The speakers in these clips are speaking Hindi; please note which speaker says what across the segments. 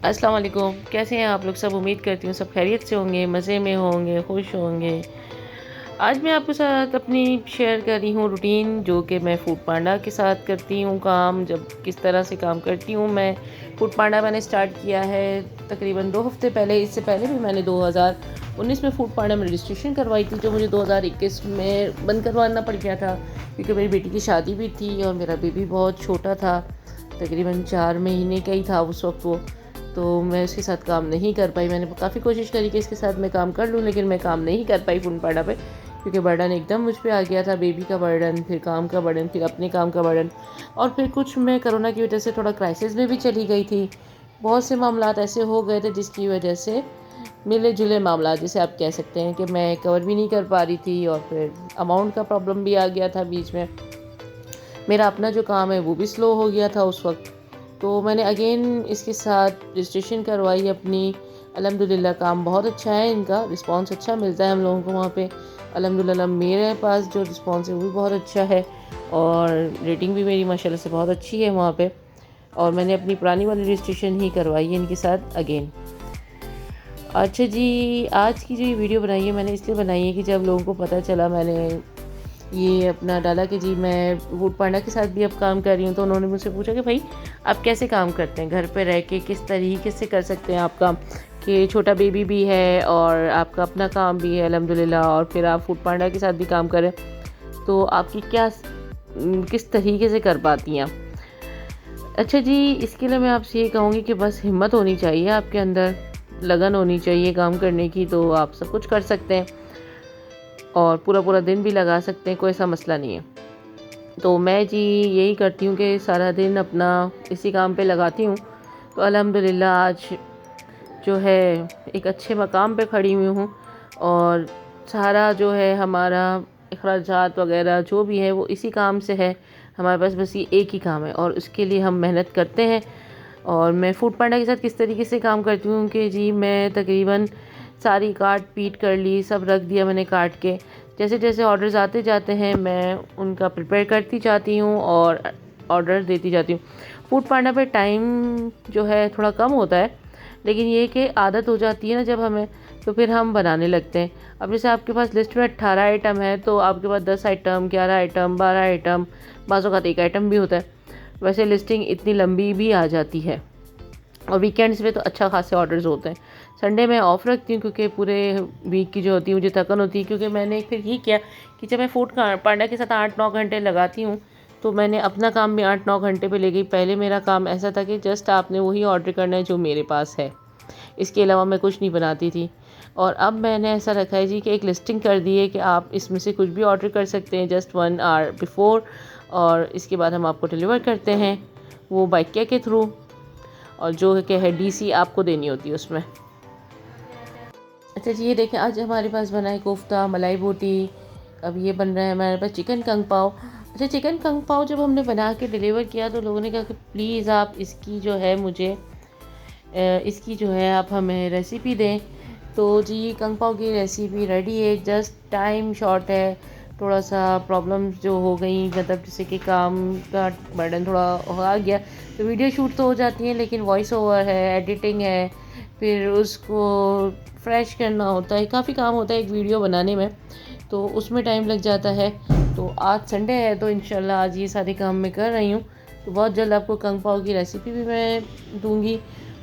Speaker 1: अस्सलाम वालेकुम। कैसे हैं आप लोग सब? उम्मीद करती हूँ सब खैरियत से होंगे, मज़े में होंगे, खुश होंगे। आज मैं आपके साथ अपनी शेयर कर रही हूँ रूटीन, जो कि मैं फूड पांडा के साथ करती हूँ काम। जब किस तरह से काम करती हूँ मैं। फूड पांडा मैंने स्टार्ट किया है तकरीबन 2 हफ़्ते पहले। इससे पहले भी मैंने 2019 में फूड पांडा में रजिस्ट्रेशन करवाई थी, जो मुझे 2021 में बंद करवाना पड़ गया था, क्योंकि मेरी बेटी की शादी भी थी और मेरा बेबी बहुत छोटा था, तकरीबन 4 महीने का ही था उस वक्त वो। तो मैं उसके साथ काम नहीं कर पाई। मैंने काफ़ी कोशिश करी कि इसके साथ मैं काम कर लूँ, लेकिन मैं काम नहीं कर पाई फूड पांडा पे, क्योंकि बर्डन एकदम मुझ पे आ गया था। बेबी का बर्डन, फिर काम का बर्डन, फिर अपने काम का बर्डन, और फिर कुछ मैं कोरोना की वजह से थोड़ा क्राइसिस में भी चली गई थी। बहुत से मामलात ऐसे हो गए थे जिसकी वजह से मिले जुले मामला, जिसे आप कह सकते हैं कि मैं कवर भी नहीं कर पा रही थी, और फिर अमाउंट का प्रॉब्लम भी आ गया था बीच में। मेरा अपना जो काम है वो भी स्लो हो गया था उस वक्त। तो मैंने अगेन इसके साथ रजिस्ट्रेशन करवाई अपनी। अल्हम्दुलिल्लाह काम बहुत अच्छा है, इनका रिस्पांस अच्छा मिलता है हम लोगों को वहाँ पे। अल्हम्दुलिल्लाह मेरे पास जो रिस्पांस है वो भी बहुत अच्छा है, और रेटिंग भी मेरी माशाल्लाह से बहुत अच्छी है वहाँ पे। और मैंने अपनी पुरानी वाली रजिस्ट्रेशन ही करवाई है इनके साथ अगेन। अच्छा जी, आज की जो ये वीडियो बनाई है मैंने इसलिए बनाई है कि जब लोगों को पता चला, मैंने ये अपना डाला कि जी मैं फूड पांडा के साथ भी अब काम कर रही हूँ, तो उन्होंने मुझसे पूछा कि भाई आप कैसे काम करते हैं घर पे रह के, किस तरीके से कर सकते हैं आप काम, कि छोटा बेबी भी है और आपका अपना काम भी है अल्हम्दुलिल्लाह, और फिर आप फूड पांडा के साथ भी काम करें, तो आपकी क्या किस तरीके से कर पाती हैं आप। अच्छा जी, इसके लिए मैं आपसे ये कहूँगी कि बस हिम्मत होनी चाहिए आपके अंदर, लगन होनी चाहिए काम करने की, तो आप सब कुछ कर सकते हैं और पूरा पूरा दिन भी लगा सकते हैं, कोई ऐसा मसला नहीं है। तो मैं जी यही करती हूँ कि सारा दिन अपना इसी काम पे लगाती हूँ। तो अल्हम्दुलिल्लाह आज जो है एक अच्छे मकाम पे खड़ी हुई हूँ, और सारा जो है हमारा अखराजात वगैरह जो भी है वो इसी काम से है। हमारे पास बस ये एक ही काम है और उसके लिए हम मेहनत करते हैं। और मैं फूड पांडा के साथ किस तरीके से काम करती हूँ कि जी मैं तकरीबन सारी काट पीट कर ली, सब रख दिया मैंने काट के। जैसे जैसे ऑर्डर्स आते जाते हैं मैं उनका प्रिपेयर करती जाती हूँ और ऑर्डर देती जाती हूँ। फूड पांडा पे टाइम जो है थोड़ा कम होता है, लेकिन ये कि आदत हो जाती है ना जब हमें, तो फिर हम बनाने लगते हैं। अब जैसे आपके पास लिस्ट में 18 आइटम है, तो आपके पास 10 आइटम, 11 आइटम, 12 आइटम, बाज़ों का एक आइटम भी होता है। वैसे लिस्टिंग इतनी लंबी भी आ जाती है, और वीकेंड्स पे तो अच्छा खासे ऑर्डर्स होते हैं। संडे मैं ऑफ़ रखती हूँ, क्योंकि पूरे वीक की जो होती है मुझे थकन होती है, क्योंकि मैंने फिर ये किया कि जब मैं फूड पांडा के साथ 8-9 घंटे लगाती हूँ, तो मैंने अपना काम भी 8-9 घंटे पे ले गई। पहले मेरा काम ऐसा था कि जस्ट आपने वही ऑर्डर करना है जो मेरे पास है, इसके अलावा मैं कुछ नहीं बनाती थी। और अब मैंने ऐसा रखा है जी कि एक लिस्टिंग कर दी है कि आप इसमें से कुछ भी ऑर्डर कर सकते हैं जस्ट 1 आवर बिफोर, और इसके बाद हम आपको डिलीवर करते हैं वो बाइकिया के थ्रू, और जो है कि है डीसी आपको देनी होती है उसमें। अच्छा जी, ये देखें आज हमारे पास बना है कोफ्ता, मलाई बोटी। अब ये बन रहा है हमारे पास चिकन कंग पाव। अच्छा, चिकन कंग पाव जब हमने बना के डिलीवर किया तो लोगों ने कहा कि प्लीज़ आप इसकी जो है मुझे इसकी जो है आप हमें रेसिपी दें। तो जी कंग पाव की रेसिपी रेडी है, जस्ट टाइम शॉर्ट है। थोड़ा सा प्रॉब्लम्स जो हो गई, मतलब जैसे कि काम का बर्डन थोड़ा आ गया, तो वीडियो शूट तो हो जाती है, लेकिन वॉइस ओवर है, एडिटिंग है, फिर उसको फ्रेश करना होता है, काफ़ी काम होता है एक वीडियो बनाने में, तो उसमें टाइम लग जाता है। तो आज संडे है तो इंशाल्लाह आज ये सारे काम मैं कर रही हूँ। तो बहुत जल्द आपको कंग पाव की रेसिपी भी मैं दूँगी,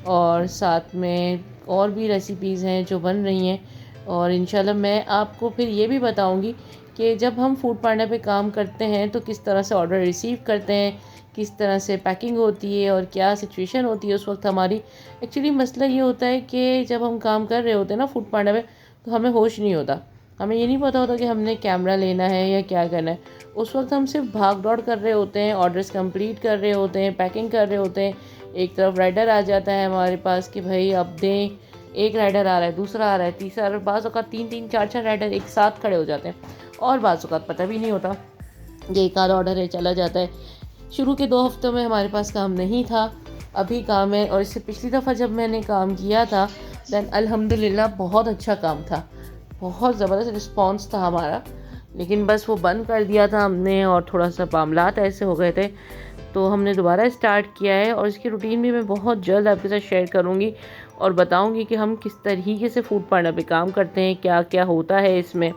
Speaker 1: और साथ में और भी रेसिपीज़ हैं जो बन रही हैं। और इंशाल्लाह मैं आपको फिर ये भी बताऊंगी कि जब हम फूड पांडा पे काम करते हैं तो किस तरह से ऑर्डर रिसीव करते हैं, किस तरह से पैकिंग होती है और क्या सिचुएशन होती है उस वक्त हमारी। एक्चुअली मसला ये होता है कि जब हम काम कर रहे होते हैं ना फूड पांडा पे, तो हमें होश नहीं होता, हमें ये नहीं पता होता कि हमने कैमरा लेना है या क्या करना है। उस वक्त हम सिर्फ भाग दौड़ कर रहे होते हैं, ऑर्डर्स कंप्लीट कर रहे होते हैं, पैकिंग कर रहे होते हैं। एक तरफ राइडर आ जाता है हमारे पास कि भाई अब दें, एक राइडर आ रहा है, दूसरा आ रहा है, तीसरा, बाज़ औक़ात 3-3 4-4 राइडर एक साथ खड़े हो जाते हैं, और बाज़ औक़ात पता भी नहीं होता, ये एक आधा ऑर्डर है चला जाता है। शुरू के 2 हफ्तों में हमारे पास काम नहीं था, अभी काम है। और इससे पिछली दफ़ा जब मैंने काम किया था दैन अल्हम्दुलिल्लाह बहुत अच्छा काम था, बहुत ज़बरदस्त रिस्पॉन्स था हमारा, लेकिन बस वो बंद कर दिया था हमने, और थोड़ा सा मामलात ऐसे हो गए थे, तो तो हमने दोबारा स्टार्ट किया है और इसकी रूटीन भी मैं बहुत जल्द आपके साथ शेयर करूँगी और बताऊँगी कि हम किस तरीके से फूड पांडा पे काम करते हैं, क्या क्या होता है इसमें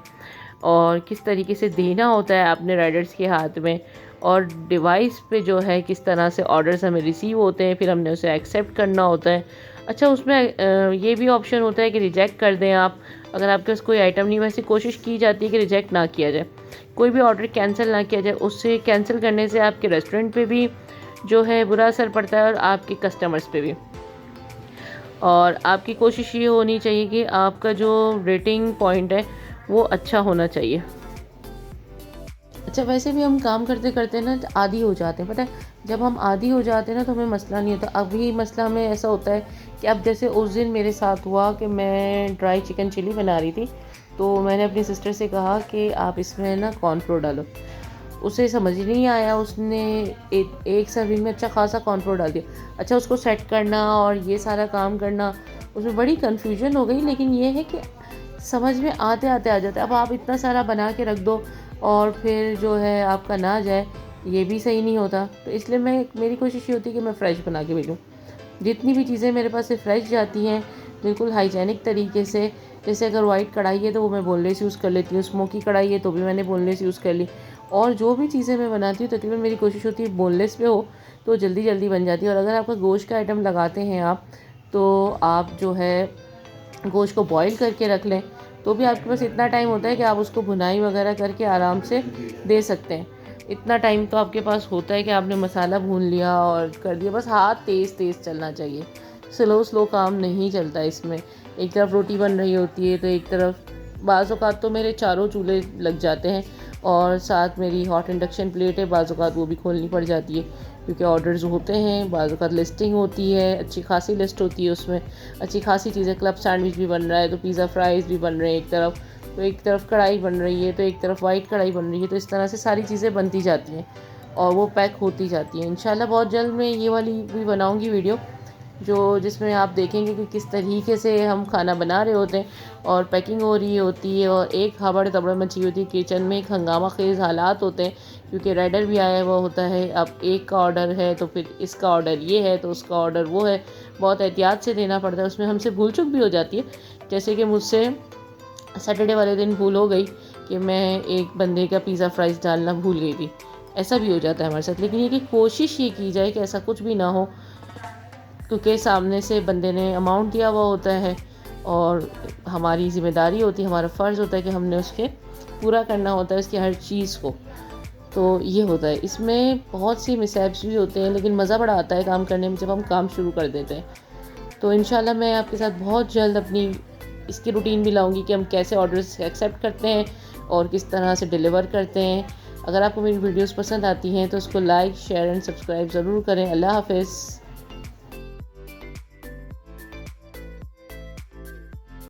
Speaker 1: और किस तरीके से देना होता है अपने राइडर्स के हाथ में, और डिवाइस पे जो है किस तरह से ऑर्डर्स हमें रिसीव होते हैं, फिर हमने उसे एक्सेप्ट करना होता है। अच्छा, उसमें ये भी ऑप्शन होता है कि रिजेक्ट कर दें आप, अगर आपके पास कोई आइटम नहीं। वैसे कोशिश की जाती है कि रिजेक्ट ना किया जाए, कोई भी ऑर्डर कैंसिल ना किया जाए। उससे कैंसिल करने से आपके रेस्टोरेंट पे भी जो है बुरा असर पड़ता है और आपके कस्टमर्स पे भी। और आपकी कोशिश ये होनी चाहिए कि आपका जो रेटिंग पॉइंट है वो अच्छा होना चाहिए। अच्छा, वैसे भी हम काम करते करते ना आदी हो जाते हैं, पता है। जब हम आदी हो जाते हैं ना तो हमें मसला नहीं होता। अभी मसला हमें ऐसा होता है कि अब जैसे उस दिन मेरे साथ हुआ कि मैं ड्राई चिकन चिली बना रही थी, तो मैंने अपनी सिस्टर से कहा कि आप इसमें ना कॉर्नफ्लोर डालो। उसे समझ ही नहीं आया, उसने एक सर्विंग में अच्छा खासा कॉर्नफ्लोर डाल दिया। अच्छा, उसको सेट करना और ये सारा काम करना, उसमें बड़ी कन्फ्यूजन हो गई। लेकिन ये है कि समझ में आते आते आ जाता है। अब आप इतना सारा बना के रख दो और फिर जो है आपका ना जाए, ये भी सही नहीं होता। तो इसलिए मेरी कोशिश ये होती है कि मैं फ़्रेश बना के भेजूँ। जितनी भी चीज़ें मेरे पास से फ़्रेश जाती हैं, बिल्कुल हाइजीनिक तरीके से। जैसे अगर वाइट कढ़ाई है तो वो मैं बोनलेस यूज़ कर लेती हूँ, स्मोकी कढ़ाई है तो भी मैंने बोनलेस यूज़ कर ली। और जो भी चीज़ें मैं बनाती हूँ तकरीबन मेरी कोशिश होती है बोनलेस पे हो, तो जल्दी जल्दी बन जाती है। और अगर आपका गोश्त का आइटम लगाते हैं आप, तो आप जो है गोश्त को बॉईल करके रख लें, तो भी आपके पास इतना टाइम होता है कि आप उसको भुनाई वगैरह करके आराम से दे सकते हैं। इतना टाइम तो आपके पास होता है कि आपने मसाला भून लिया और कर दिया। बस हाथ तेज़ तेज़ चलना चाहिए, स्लो स्लो काम नहीं चलता इसमें। एक तरफ रोटी बन रही होती है तो एक तरफ बाज़ औक़ात तो मेरे चारों चूल्हे लग जाते हैं, और साथ मेरी हॉट इंडक्शन प्लेट है, बाज़ औक़ात वो भी खोलनी पड़ जाती है क्योंकि ऑर्डर्स होते हैं। बाज़ औक़ात लिस्टिंग होती है, अच्छी खासी लिस्ट होती है, उसमें अच्छी खासी चीज़ें। क्लब सैंडविच भी बन रहा है तो पिज़्ज़ा फ्राइज़ भी बन रहे हैं एक तरफ, तो एक तरफ कढ़ाई बन रही है, तो एक तरफ वाइट कढ़ाई बन रही है। तो इस तरह से सारी चीज़ें बनती जाती हैं और वो पैक होती जाती हैं। इंशाल्लाह बहुत जल्द मैं ये वाली भी बनाऊँगी वीडियो, जिसमें आप देखेंगे कि किस तरीके से हम खाना बना रहे होते हैं और पैकिंग हो रही होती है और एक हबड़ तबड़ मची होती है किचन में। एक हंगामा खेज़ हालात होते हैं क्योंकि राइडर भी आया हुआ होता है। अब एक का ऑर्डर है तो फिर इसका ऑर्डर ये है तो उसका ऑर्डर वो है, बहुत एहतियात से देना पड़ता है। उसमें हमसे भूल चूक भी हो जाती है, जैसे कि मुझसे सैटरडे वाले दिन भूल हो गई कि मैं एक बंदे का पिज़्ज़ा फ्राइज़ डालना भूल गई थी। ऐसा भी हो जाता है हमारे साथ। लेकिन ये कि कोशिश ये की जाए कि ऐसा कुछ भी ना हो, क्योंकि सामने से बंदे ने अमाउंट दिया हुआ होता है और हमारी ज़िम्मेदारी होती है, हमारा फ़र्ज़ होता है कि हमने उसके पूरा करना होता है उसकी हर चीज़ को। तो ये होता है। इसमें बहुत सी मिसहैप्स भी होते हैं, लेकिन मज़ा बड़ा आता है काम करने में जब हम काम शुरू कर देते हैं। तो इंशाल्लाह मैं आपके साथ बहुत जल्द अपनी इसकी रूटीन भी लाऊंगी कि हम कैसे ऑर्डर्स एक्सेप्ट करते हैं और किस तरह से डिलीवर करते हैं। अगर आपको मेरी वीडियोस पसंद आती हैं तो उसको लाइक, शेयर एंड सब्सक्राइब ज़रूर करें। अल्लाह हाफ़िज़।